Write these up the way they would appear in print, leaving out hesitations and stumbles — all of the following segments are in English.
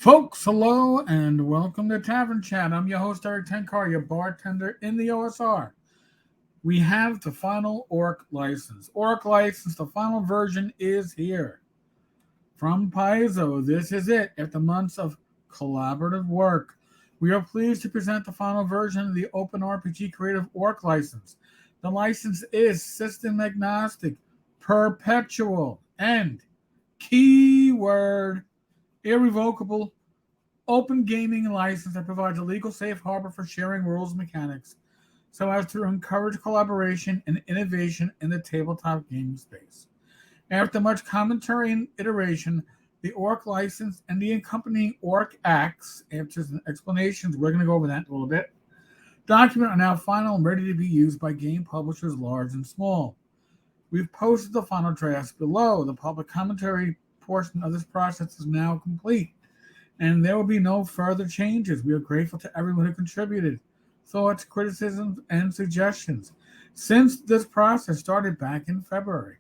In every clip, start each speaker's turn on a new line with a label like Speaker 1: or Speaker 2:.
Speaker 1: Folks, hello and welcome to Tavern Chat. I'm your host, Eric Tenkar, your bartender in the OSR. We have the final ORC license. ORC license, the final version is here. From Paizo, this is it. After months of collaborative work, we are pleased to present the final version of the Open RPG Creative ORC license. The license is system agnostic, perpetual, and keyword irrevocable open gaming license that provides a legal safe harbor for sharing rules and mechanics so as to encourage collaboration and innovation in the tabletop gaming space. After much commentary and iteration, the ORC license and the accompanying ORC Acts, answers and explanations, we're going to go over that in a little bit, document are now final and ready to be used by game publishers large and small. We've posted the final drafts below. The public commentary portion of this process is now complete, and there will be no further changes. We are grateful to everyone who contributed thoughts, criticisms, and suggestions. Since this process started back in February,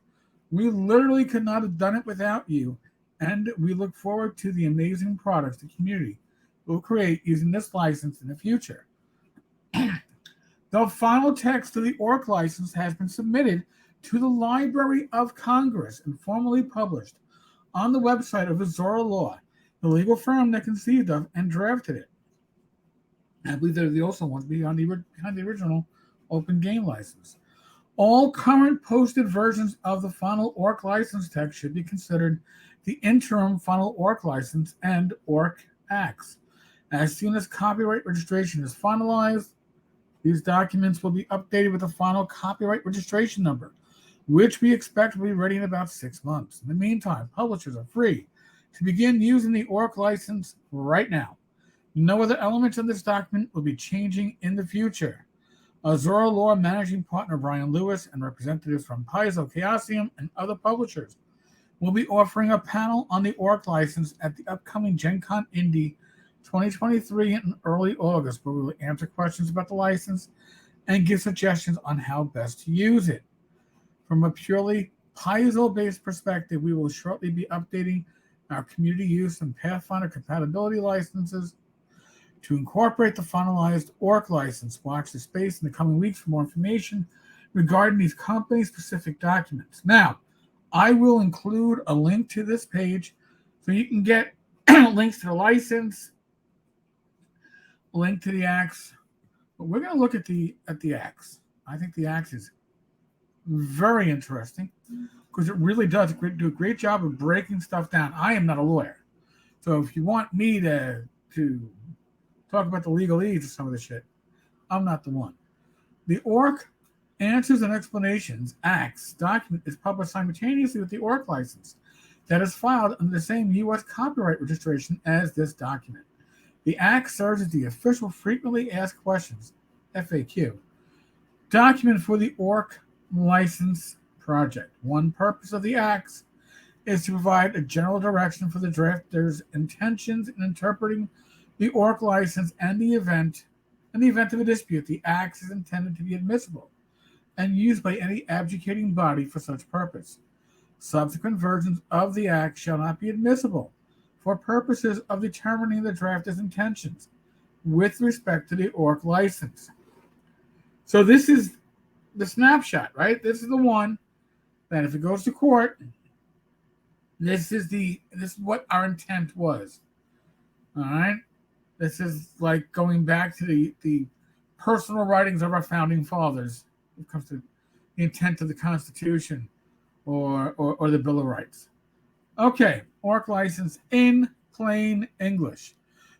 Speaker 1: we literally could not have done it without you, and we look forward to the amazing products the community will create using this license in the future. The final text of the ORC license has been submitted to the Library of Congress and formally published on the website of Azora Law, the legal firm that conceived of and drafted it. I believe they're the also ones behind the original open game license. All current posted versions of the final ORC license text should be considered the interim final ORC license and ORC Acts. As soon as copyright registration is finalized, these documents will be updated with a final copyright registration number, which we expect will be ready in about 6 months. In the meantime, publishers are free to begin using the ORC license right now. No other elements of this document will be changing in the future. Azora Law Managing Partner Brian Lewis and representatives from Paizo, Chaosium, and other publishers will be offering a panel on the ORC license at the upcoming Gen Con Indy 2023 in early August, where we will answer questions about the license and give suggestions on how best to use it. From a purely Paizo-based perspective, we will shortly be updating our community use and Pathfinder compatibility licenses to incorporate the finalized ORC license. Watch this space in the coming weeks for more information regarding these company-specific documents. Now, I will include a link to this page so you can get links to the license, link to the acts. But we're going to look at the acts. I think the acts is very interesting because it really does do a great job of breaking stuff down. I am not a lawyer, so if you want me to talk about the legalese of some of the shit, I'm not the one. The ORC Answers and Explanations Acts document is published simultaneously with the ORC license that is filed under the same U.S. copyright registration as this document. The Act serves as the official frequently asked questions (FAQ) document for the ORC license project. One purpose of the Acts is to provide a general direction for the drafter's intentions in interpreting the ORC license and the event. In the event of a dispute, the Acts is intended to be admissible and used by any adjudicating body for such purpose. Subsequent versions of the Act shall not be admissible for purposes of determining the drafter's intentions with respect to the ORC license. So this is the snapshot, right? This is the one that if it goes to court, this is what our intent was. All right? This is like going back to the personal writings of our founding fathers when it comes to the intent of the Constitution or the Bill of Rights. Okay, ORC license in plain English.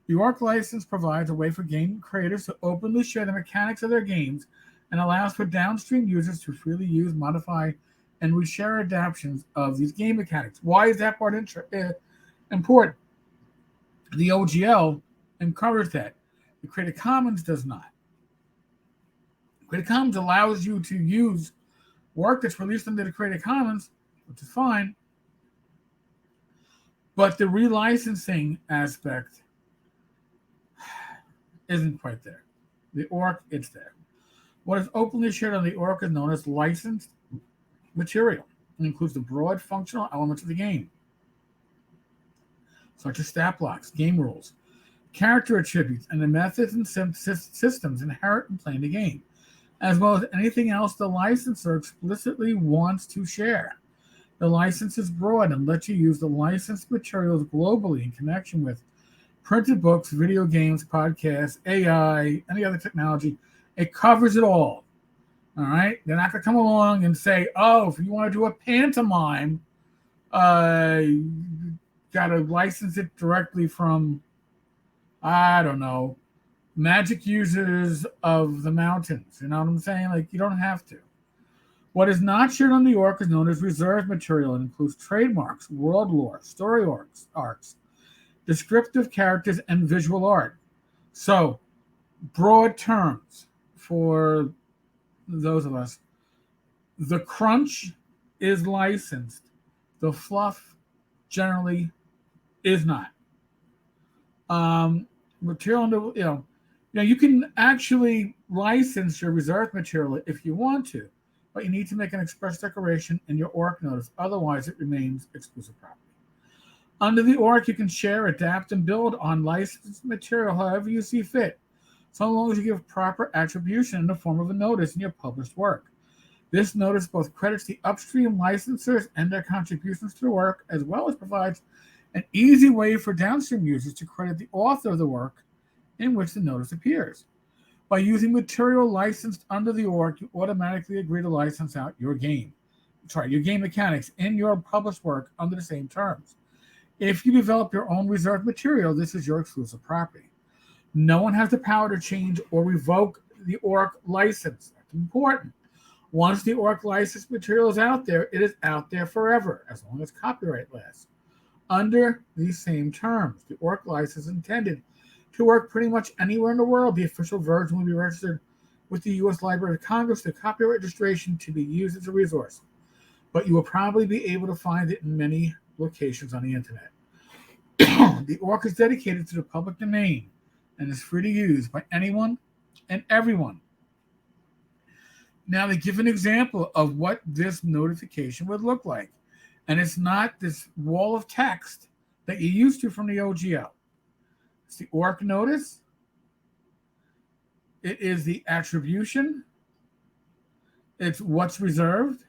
Speaker 1: The ORC license provides a way for game creators to openly share the mechanics of their games and allows for downstream users to freely use, modify, and reshare adaptations of these game mechanics. Why is that part important? The OGL encourages that. The Creative Commons does not. Creative Commons allows you to use work that's released under the Creative Commons, which is fine, but the relicensing aspect isn't quite there. The ORC, it's there. What is openly shared on the ORC is known as licensed material and includes the broad functional elements of the game. such as stat blocks, game rules, character attributes, and the methods and systems inherent in playing the game, as well as anything else the licensor explicitly wants to share. The license is broad and lets you use the licensed materials globally in connection with printed books, video games, podcasts, AI, any other technology. It covers it all. All right? They're not going to come along and say, oh, if you want to do a pantomime, you got to license it directly from, I don't know, magic users of the mountains. You know what I'm saying? Like, you don't have to. What is not shared on the ORC is known as reserved material. It includes trademarks, world lore, story arcs, descriptive characters, and visual art. So, broad terms for those of us. The crunch is licensed. The fluff generally is not. Material, you can actually license your reserved material if you want to, but you need to make an express declaration in your ORC notice. Otherwise, it remains exclusive property. Under the ORC, you can share, adapt, and build on licensed material however you see fit, so long as you give proper attribution in the form of a notice in your published work. This notice both credits the upstream licensors and their contributions to the work, as well as provides an easy way for downstream users to credit the author of the work in which the notice appears. By using material licensed under the ORC, you automatically agree to license out your game mechanics in your published work under the same terms. If you develop your own reserved material, this is your exclusive property. No one has the power to change or revoke the ORC license. That's important. Once the ORC license material is out there, it is out there forever, as long as copyright lasts. Under these same terms, the ORC license is intended to work pretty much anywhere in the world. The official version will be registered with the U.S. Library of Congress to copyright registration to be used as a resource, but you will probably be able to find it in many locations on the internet. The ORC is dedicated to the public domain and is free to use by anyone and everyone. Now they give an example of what this notification would look like. And it's not this wall of text that you're used to from the OGL. It's the ORC notice. It is the attribution. It's what's reserved.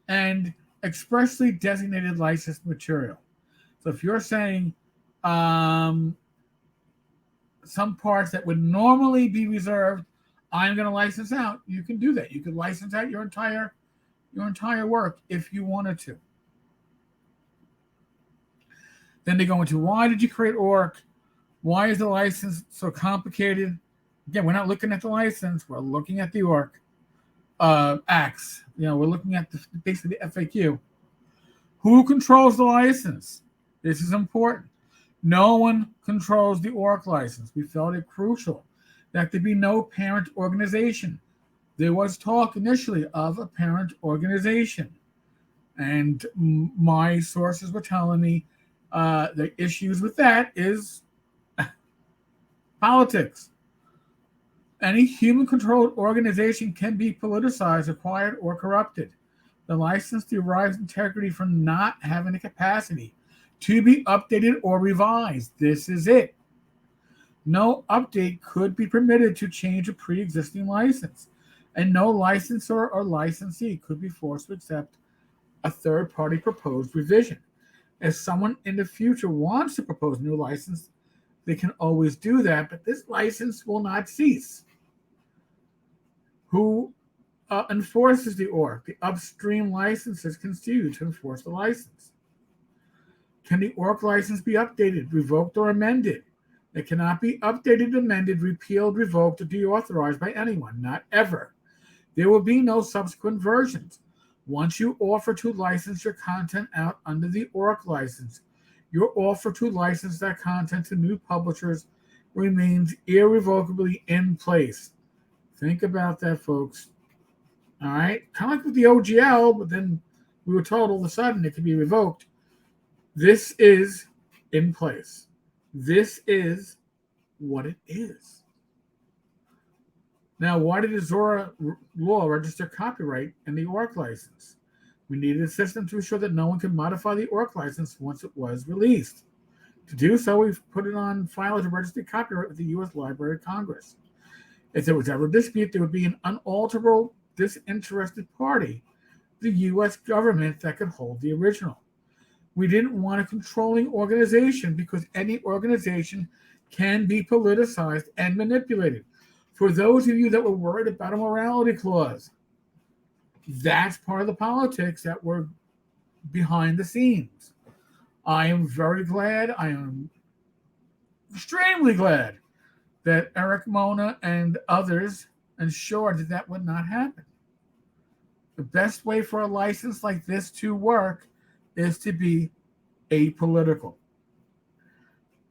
Speaker 1: And expressly designated licensed material. So if you're saying some parts that would normally be reserved, I'm going to license out, you can do that. You could license out your entire work if you wanted to. Then they go into, why did you create ORC? Why is the license so complicated? Again, we're not looking at the license. We're looking at the ORC acts. We're looking at basically the FAQ. Who controls the license? This is important. No one controls the ORC license. We felt it crucial that there be no parent organization. There was talk initially of a parent organization. And my sources were telling me the issues with that is politics. Any human-controlled organization can be politicized, acquired, or corrupted. The license derives integrity from not having the capacity to be updated or revised. This is it. No update could be permitted to change a pre-existing license, and no licensor or licensee could be forced to accept a third-party proposed revision. If someone in the future wants to propose a new license, they can always do that, but this license will not cease. Who enforces the ORC? The upstream licensors can sue to enforce the license. Can the ORC license be updated, revoked, or amended? It cannot be updated, amended, repealed, revoked, or deauthorized by anyone, not ever. There will be no subsequent versions. Once you offer to license your content out under the ORC license, your offer to license that content to new publishers remains irrevocably in place. Think about that, folks. All right? Kind of like with the OGL, but then we were told all of a sudden it could be revoked. This is in place. This is what it is. Now, why did Azora Law register copyright in the ORC license? We needed a system to ensure that no one could modify the ORC license once it was released. To do so, we've put it on file as a registered copyright with the U.S. Library of Congress. If there was ever a dispute, there would be an unalterable, disinterested party, the U.S. government, that could hold the original. We didn't want a controlling organization because any organization can be politicized and manipulated. For those of you that were worried about a morality clause, that's part of the politics that were behind the scenes. I am very glad, I am extremely glad that Eric Mona and others ensured that that would not happen. The best way for a license like this to work is to be apolitical.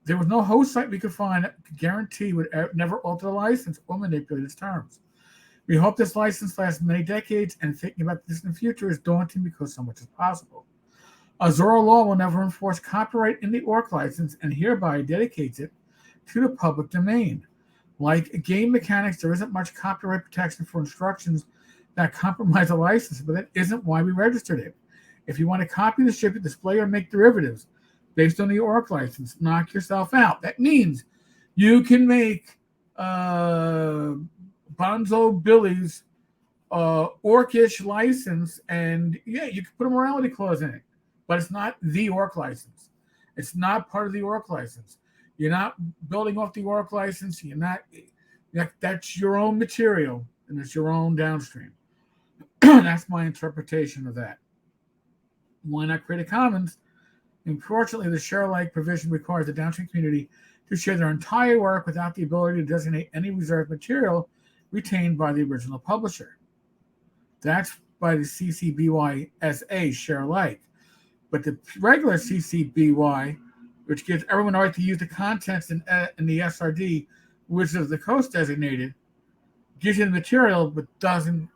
Speaker 1: There was no host site we could find that could guarantee would never alter the license or manipulate its terms. We hope this license lasts many decades, and thinking about this in the future is daunting because so much is possible. Azora law will never enforce copyright in the ORC license and hereby dedicates it to the public domain. Like game mechanics, there isn't much copyright protection for instructions that compromise a license, but that isn't why we registered it. If you want to copy, distribute, display, or make derivatives based on the ORC license, knock yourself out. That means you can make Bonzo Billy's Orcish license, and yeah, you can put a morality clause in it, but it's not the ORC license. It's not part of the ORC license. You're not building off the ORC license. You're not. That's your own material, and it's your own downstream. That's my interpretation of that. Why not create a commons? Unfortunately, the share alike provision requires the downstream community to share their entire work without the ability to designate any reserved material retained by the original publisher. That's by the CC BY SA share alike. But the regular CC BY, which gives everyone the right to use the contents in the SRD, which is the coast designated, gives you the material, but doesn't.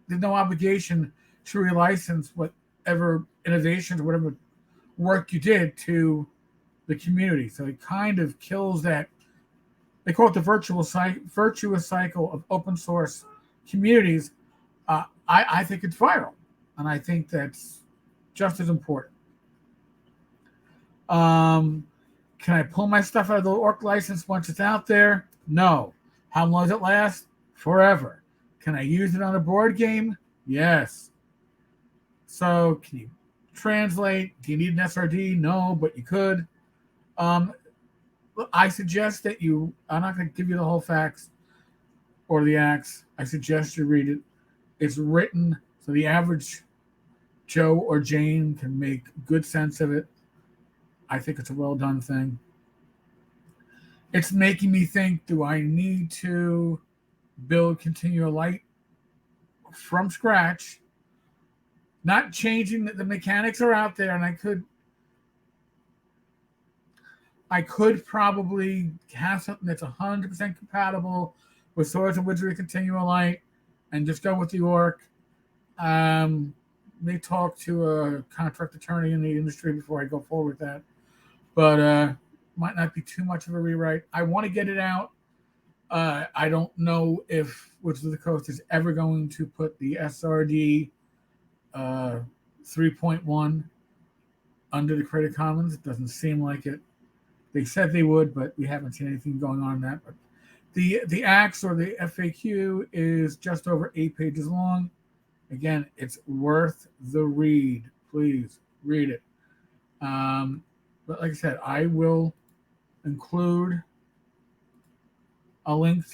Speaker 1: There's no obligation to relicense whatever innovations, whatever work you did to the community. So it kind of kills that. They call it the virtuous cycle of open source communities. I think it's viral, and I think that's just as important. Can I pull my stuff out of the ORC license once it's out there? No. How long does it last? Forever. Can I use it on a board game? Yes. So can you translate? Do you need an SRD? No, but you could. I suggest that I'm not going to give you the whole facts or the acts. I suggest you read it. It's written so the average Joe or Jane can make good sense of it. I think it's a well done thing. It's making me think, do I need to build Continual Light from scratch? Not changing the mechanics are out there, and I could probably have something that's 100% compatible with Swords and Wizardry Continual Light and just go with the ORC. May talk to a contract attorney in the industry before I go forward with that. But might not be too much of a rewrite. I want to get it out. I don't know if Wizards of the Coast is ever going to put the SRD 3.1 under the Creative Commons. It doesn't seem like it. They said they would, but we haven't seen anything going on in that. But the AX or the FAQ is just over 8 pages long. Again, it's worth the read. Please read it. But like I said, I will include a link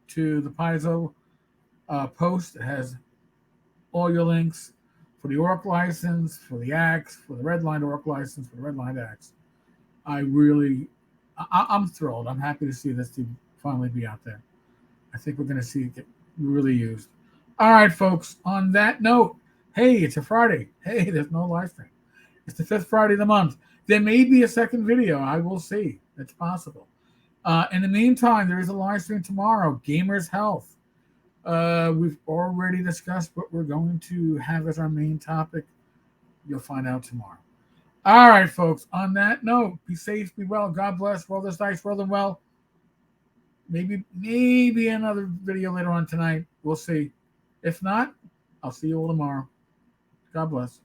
Speaker 1: to the Paizo post that has all your links for the ORC license, for the AX, for the redlined ORC license, for the redlined AX. I'm thrilled. I'm happy to see this to finally be out there. I think we're going to see it get really used. All right, folks. On that note, hey, it's a Friday. Hey, there's no live stream. It's the 5th Friday of the month. There may be a second video. I will see. It's possible. In the meantime, there is a live stream tomorrow. Gamers Health. We've already discussed what we're going to have as our main topic. You'll find out tomorrow. All right, folks. On that note, be safe, be well. God bless. Roll this dice, roll them well. Maybe another video later on tonight. We'll see. If not, I'll see you all tomorrow. God bless.